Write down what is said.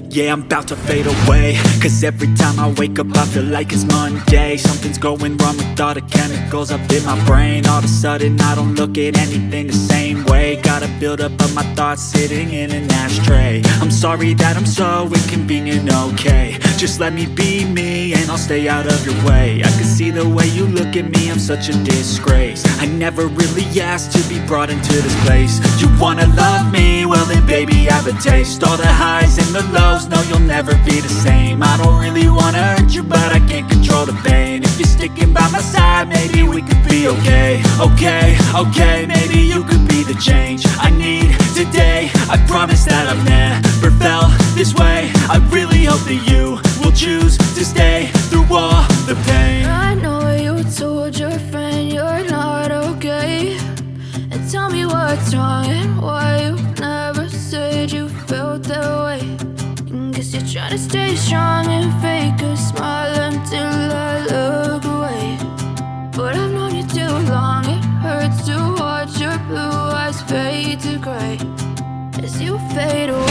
Yeah, I'm about to fade away, cause every time I wake up I feel like it's Monday. Something's going wrong with all the chemicals up in my brain. All of a sudden I don't look at anything the same way. Got a buildup of my thoughts sitting in an ashtray. I'm sorry that I'm so inconvenient, okay. Just let me be me and I'll stay out of your way. I can see the way you look at me, I'm such a disgrace. I never really asked to be brought into this place. You wanna love me? Well then baby, have a taste. All the highs and the lows, no, you'll never be the same. I don't really wanna hurt you, but I can't control the pain. If you're sticking by my side, maybe we could be okay. Okay, maybe you could be the change I need today. I promise that I've never felt this way. I really hope that you will choose to stay through all the pain. I know you told your friend you're not okay, and tell me what's wrong and why you never said you felt that way. Guess you're trying to stay strong and fake a smile until I look away. But I've known you too long, it hurts to watch your blue eyes fade to gray as you fade away.